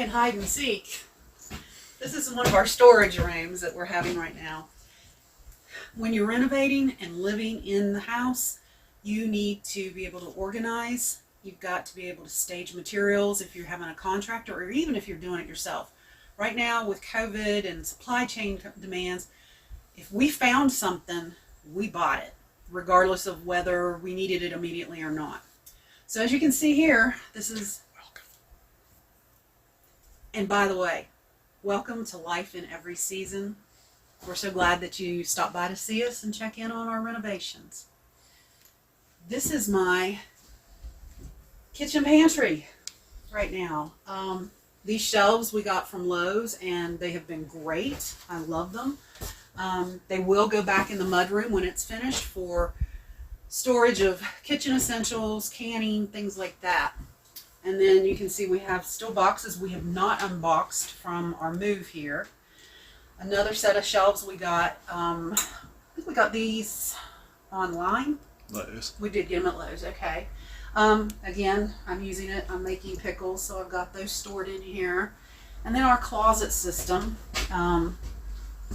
playing hide and seek. This is one of our storage rooms that we're having right now. When you're renovating and living in the house, you need to be able to organize. You've got to be able to stage materials if you're having a contractor or even if you're doing it yourself. Right now with COVID and supply chain demands, if we found something, we bought it, regardless of whether we needed it immediately or not. So as you can see here, this is, and by the way, welcome to life in every season. We're so glad that you stopped by to see us and check in on our renovations. This is my kitchen pantry right now. These shelves we got from Lowe's and they have been great. I love them. They will go back in the mudroom when it's finished for storage of kitchen essentials, canning, things like that. And then you can see we have still boxes we have not unboxed from our move here. Another set of shelves we got, I think we got these online. Lowe's. We did get them at Lowe's, okay. Again, I'm using it, I'm making pickles, so I've got those stored in here. And then our closet system,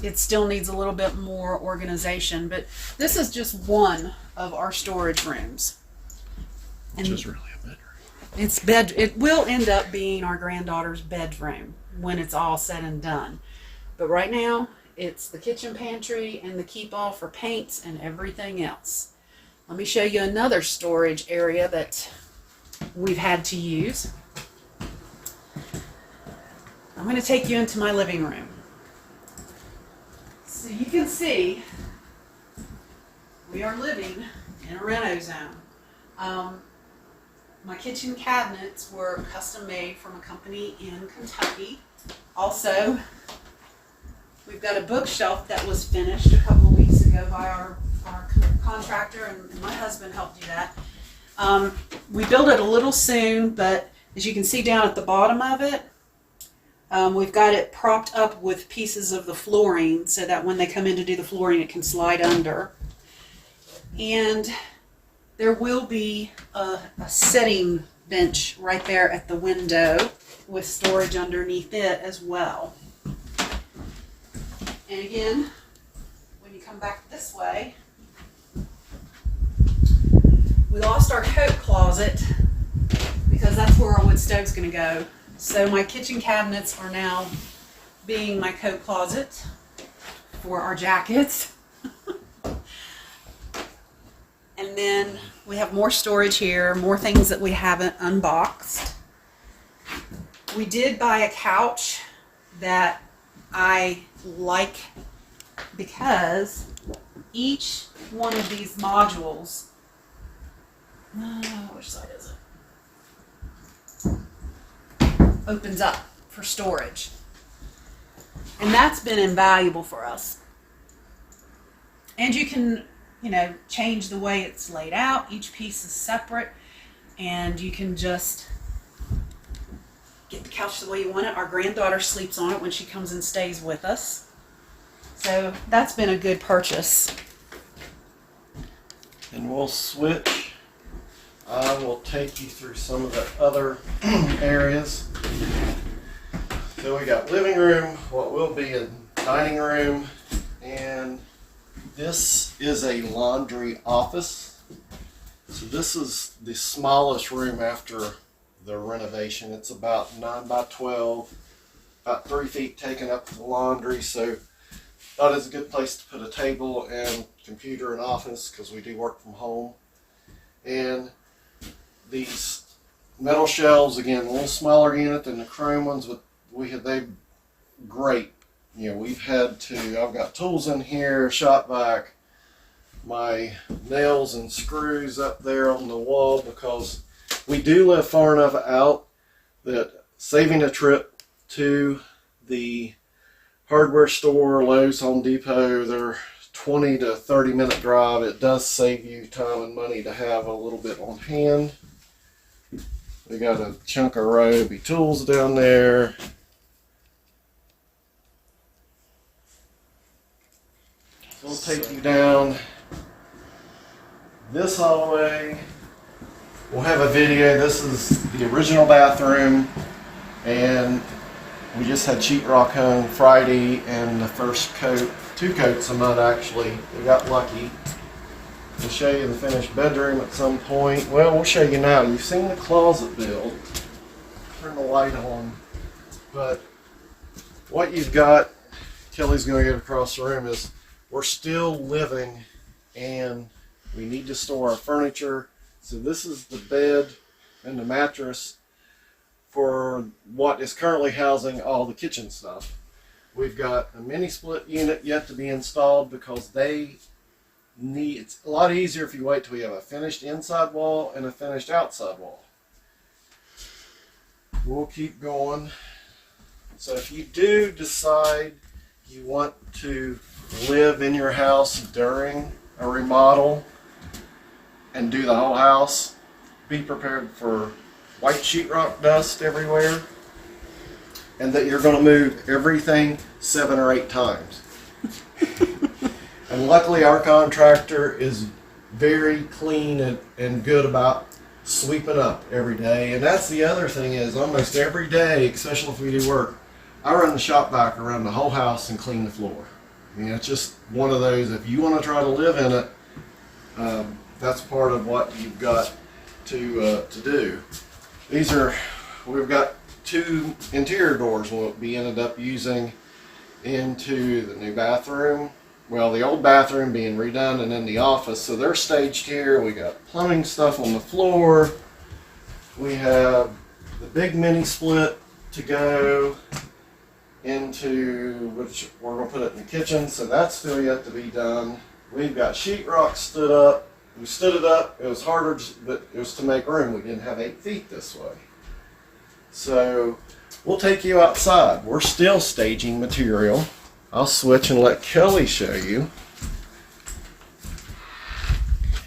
it still needs a little bit more organization, but this is just one of our storage rooms. And which is really a bedroom. it will end up being our granddaughter's bedroom when it's all said and done. But right now, it's the kitchen pantry and the keep-all for paints and everything else. Let me show you another storage area that we've had to use. I'm going to take you into my living room. So you can see we are living in a reno zone. My kitchen cabinets were custom made from a company in Kentucky. Also, we've got a bookshelf that was finished a couple of weeks ago by our contractor, and my husband helped do that. We built it a little soon, but as you can see down at the bottom of it, we've got it propped up with pieces of the flooring so that when they come in to do the flooring, it can slide under. And there will be a setting bench right there at the window with storage underneath it as well. And again, when you come back this way, we lost our coat closet because that's where our wood stove's going to go. So my kitchen cabinets are now being my coat closet for our jackets. And then we have more storage here, more things that we haven't unboxed. We did buy a couch that I like because each one of these modules, which side is it? Opens up for storage. And that's been invaluable for us. And you can, change the way it's laid out. Each piece is separate and you can just get the couch the way you want it. Our granddaughter sleeps on it when she comes and stays with us. So that's been a good purchase. And we'll switch. I will take you through some of the other areas. So we got living room, what will be a dining room, and this is a laundry office. So this is the smallest room after the renovation. It's about 9 by 12, about 3 feet taken up for the laundry. So thought it was a good place to put a table and computer and office because we do work from home. And these metal shelves, again, a little smaller unit than the chrome ones, but they great. We've had to, I've got tools in here, shot vac, my nails and screws up there on the wall because we do live far enough out that saving a trip to the hardware store, Lowe's, Home Depot, they're 20 to 30 minute drive. It does save you time and money to have a little bit on hand. We got a chunk of Ryobi tools down there. We'll take you down this hallway. We'll have a video. This is the original bathroom, and We just had sheetrock hung Friday, and the first coat, 2 coats of mud actually. We got lucky. We'll show you the finished bedroom at some point. Well, we'll show you now. You've seen the closet build. Turn the light on. But what you've got, Kelly's going to get across the room, is we're still living and we need to store our furniture. So this is the bed and the mattress for what is currently housing all the kitchen stuff. We've got a mini split unit yet to be installed because it's a lot easier if you wait till we have a finished inside wall and a finished outside wall. We'll keep going. So if you do decide you want to live in your house during a remodel and do the whole house, be prepared for white sheetrock dust everywhere, and that you're going to move everything 7 or 8 times. And luckily our contractor is very clean and good about sweeping up every day. And that's the other thing, is almost every day, especially if we do work, I run the shop vac around the whole house and clean the floor. I mean, it's just one of those, if you want to try to live in it, that's part of what you've got to do. We've got 2 interior doors we ended up using into the new bathroom. Well, the old bathroom being redone, and then the office. So they're staged here. We got plumbing stuff on the floor. We have the big mini split to go into, which we're going to put it in the kitchen. So that's still yet to be done. We've got sheetrock stood up. We stood it up. It was harder, but it was to make room. We didn't have 8 feet this way. So we'll take you outside. We're still staging material. I'll switch and let Kelly show you.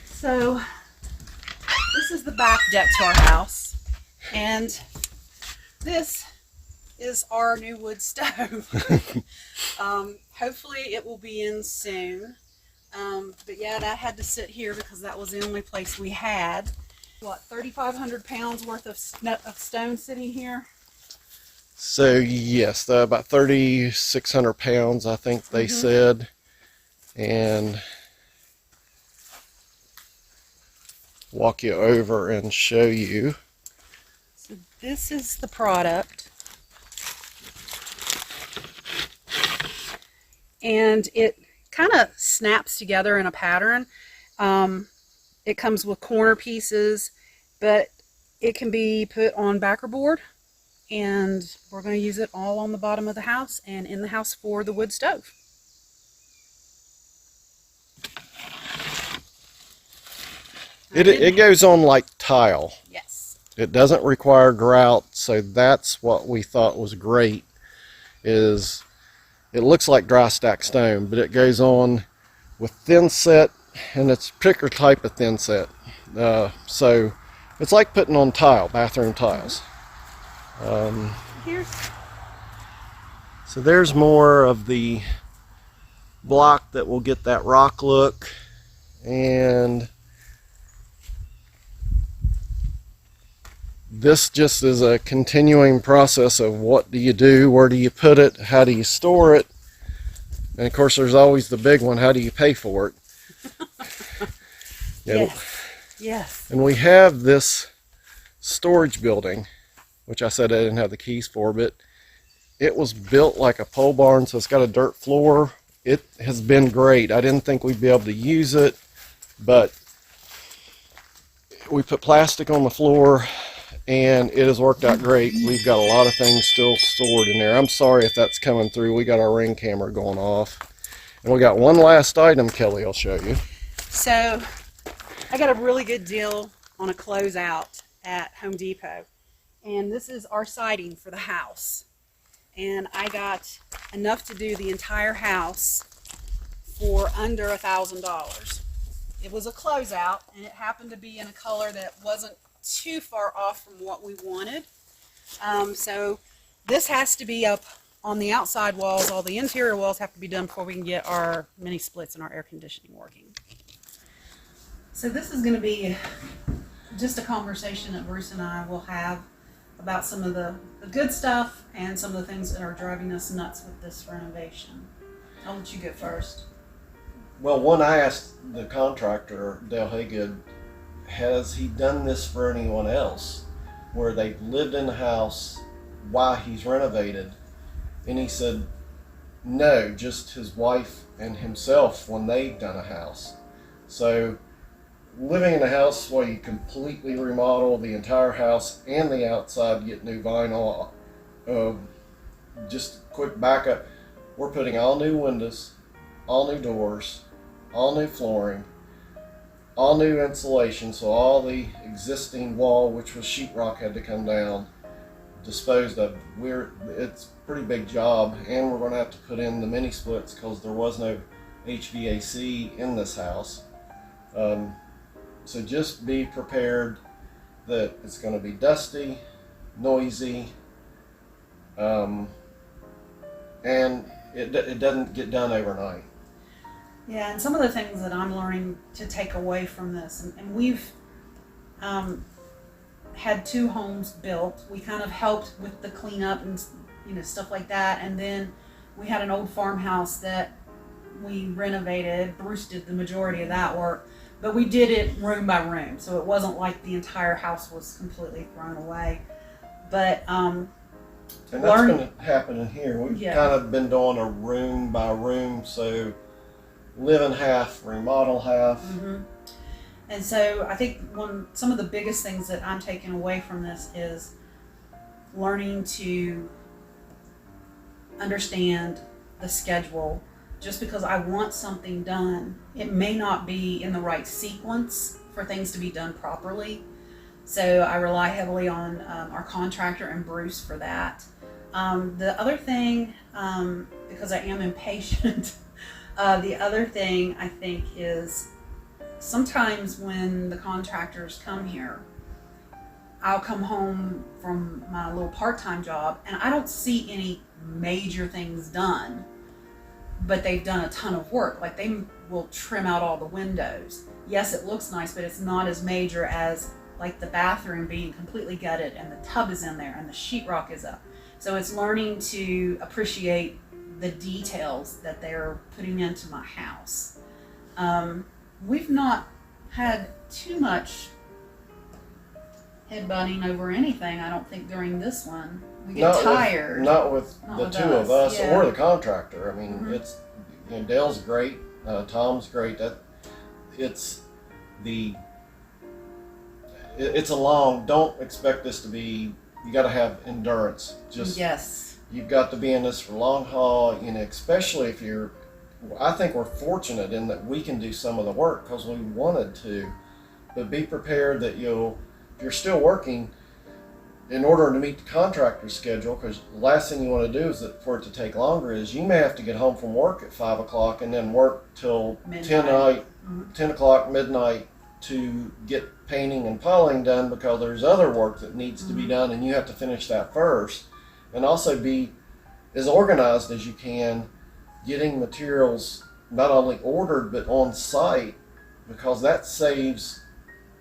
So this is the back deck to our house, and this is our new wood stove. Hopefully it will be in soon. But yeah, that had to sit here because that was the only place we had. What, 3,500 pounds worth of stone sitting here? So yes, about 3,600 pounds, I think they said. And walk you over and show you. So this is the product. And it kind of snaps together in a pattern. It comes with corner pieces, but it can be put on backer board, and we're going to use it all on the bottom of the house and in the house for the wood stove. It goes on like tile. Yes. It doesn't require grout, so that's what we thought was great. Is it looks like dry stack stone, but it goes on with thin set, and it's a particular type of thin set. So it's like putting on tile, bathroom tiles. So there's more of the block that will get that rock look, and this just is a continuing process of what do you do, where do you put it, how do you store it, and of course there's always the big one, how do you pay for it? Yes. And we have this storage building, which I said I didn't have the keys for, but it was built like a pole barn, so it's got a dirt floor. It has been great. I didn't think we'd be able to use it, but we put plastic on the floor, and it has worked out great. We've got a lot of things still stored in there. I'm sorry if that's coming through. We got our Ring camera going off. And we got one last item Kelly will show you. So I got a really good deal on a closeout at Home Depot. And this is our siding for the house. And I got enough to do the entire house for under $1,000. It was a closeout, and it happened to be in a color that wasn't too far off from what we wanted. So this has to be up on the outside walls. All the interior walls have to be done before we can get our mini splits and our air conditioning working. So this is going to be just a conversation that Bruce and I will have about some of the good stuff and some of the things that are driving us nuts with this renovation. I'll let you go first. Well, one, I asked the contractor, Dale Haygood, has he done this for anyone else where they've lived in the house while he's renovated? And he said, no, just his wife and himself when they've done a house. So living in a house where you completely remodel the entire house and the outside, get new vinyl, just quick backup, we're putting all new windows, all new doors, all new flooring, all new insulation, so all the existing wall, which was sheetrock, had to come down, disposed of. It's a pretty big job, and we're going to have to put in the mini splits because there was no HVAC in this house. So just be prepared that it's going to be dusty, noisy, and it doesn't get done overnight. Yeah, and some of the things that I'm learning to take away from this, and we've had 2 homes built. We kind of helped with the cleanup and stuff like that, and then we had an old farmhouse that we renovated. Bruce did the majority of that work, but we did it room by room, so it wasn't like the entire house was completely thrown away. But and that's going to happen in here. We've Yeah. kind of been doing a room by room, so live in half, remodel half. Mm-hmm. And so I think some of the biggest things that I'm taking away from this is learning to understand the schedule. Just because I want something done, it may not be in the right sequence for things to be done properly. So I rely heavily on our contractor and Bruce for that. The other thing, because I am impatient, the other thing I think is sometimes when the contractors come here, I'll come home from my little part-time job and I don't see any major things done, but they've done a ton of work. Like they will trim out all the windows. Yes, it looks nice, but it's not as major as like the bathroom being completely gutted and the tub is in there and the sheetrock is up. So it's learning to appreciate the details that they're putting into my house. We've not had too much headbutting over anything, I don't think, during this one. We get tired. Not with the two of us yeah. or the contractor. I mean, Mhm. it's Dale's great, Tom's great. It's a long. Don't expect this to be. You got to have endurance. Yes. You've got to be in this for long haul. Especially if you're. I think we're fortunate in that we can do some of the work because we wanted to, but be prepared that if you're still working, in order to meet the contractor's schedule, because the last thing you want to do is for it to take longer, is you may have to get home from work at 5 o'clock and then work till Midnight. 10 o'clock, midnight to get painting and piling done because there's other work that needs to be done and you have to finish that first. And also be as organized as you can, getting materials not only ordered but on site, because that saves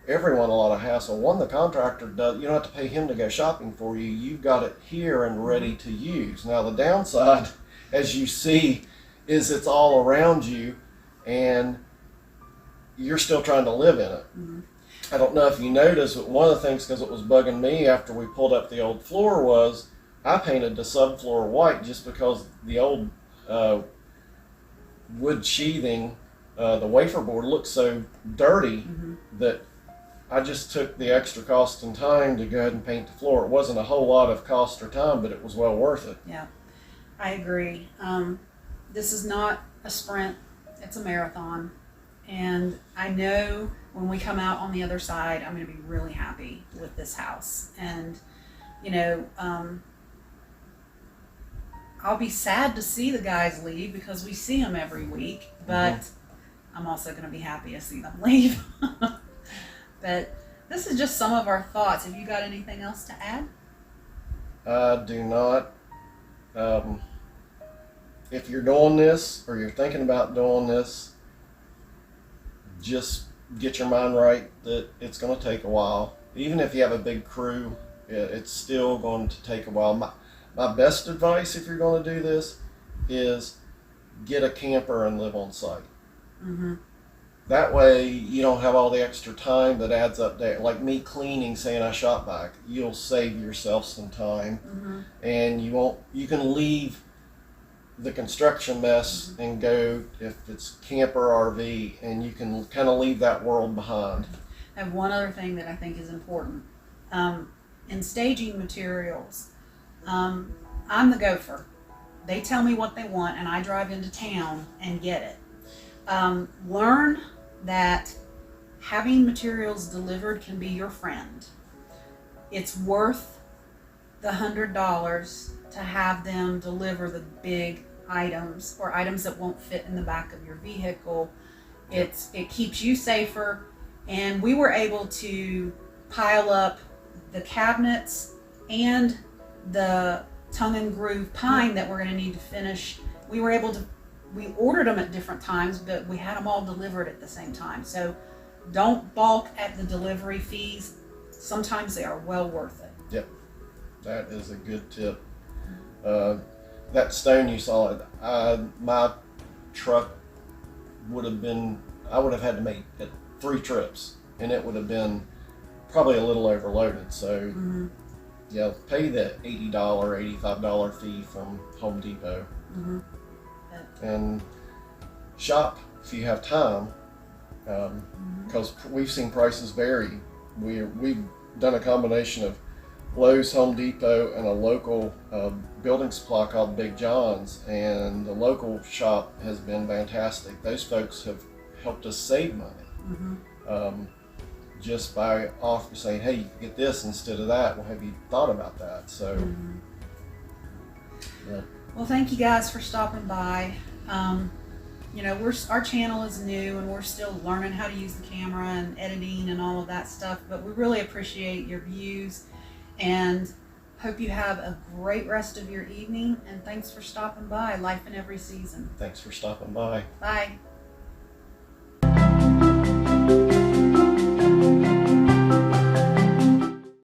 everyone a lot of hassle. One, the contractor does, you don't have to pay him to go shopping for you. You've got it here and ready to use. Now the downside, as you see, is it's all around you and you're still trying to live in it. Mm-hmm. I don't know if you noticed, but one of the things, because it was bugging me after we pulled up the old floor, was I painted the subfloor white just because the old wood sheathing, the wafer board, looked so dirty that I just took the extra cost and time to go ahead and paint the floor. It wasn't a whole lot of cost or time, but it was well worth it. Yeah, I agree. This is not a sprint, it's a marathon. And I know when we come out on the other side, I'm going to be really happy with this house. And, I'll be sad to see the guys leave because we see them every week, but I'm also going to be happy to see them leave. But this is just some of our thoughts. Have you got anything else to add? I do not. If you're doing this or you're thinking about doing this, just get your mind right that it's going to take a while. Even if you have a big crew, It's still going to take a while. My best advice, if you're going to do this, is get a camper and live on site. Mm-hmm. That way you don't have all the extra time that adds up there. Like me cleaning, saying I shop vac, you'll save yourself some time, Mm-hmm. and you can leave the construction mess Mm-hmm. and go, if it's camper RV, and you can kind of leave that world behind. I have one other thing that I think is important. In staging materials, I'm the gopher. They tell me what they want, and I drive into town and get it. Learn that having materials delivered can be your friend. It's worth the $100 to have them deliver the big items or items that won't fit in the back of your vehicle. It keeps you safer, and we were able to pile up the cabinets and the tongue and groove pine that we're going to need to finish. We ordered them at different times, but we had them all delivered at the same time. So don't balk at the delivery fees. Sometimes they are well worth it. Yep, that is a good tip. That stone you saw, my truck I would have had to make it 3 trips, and it would have been probably a little overloaded. So Mm-hmm. yeah, pay the $80, $85 fee from Home Depot. Mm-hmm. And shop if you have time, because we've seen prices vary. We've done a combination of Lowe's, Home Depot, and a local building supply called Big John's, and the local shop has been fantastic. Those folks have helped us save money. Mm-hmm. Just by saying, hey, you can get this instead of that. Well, have you thought about that? So Mm-hmm. yeah. Well, thank you guys for stopping by. Our channel is new, and we're still learning how to use the camera and editing and all of that stuff, but we really appreciate your views and hope you have a great rest of your evening, and thanks for stopping by. Life in Every Season. Thanks for stopping by. Bye.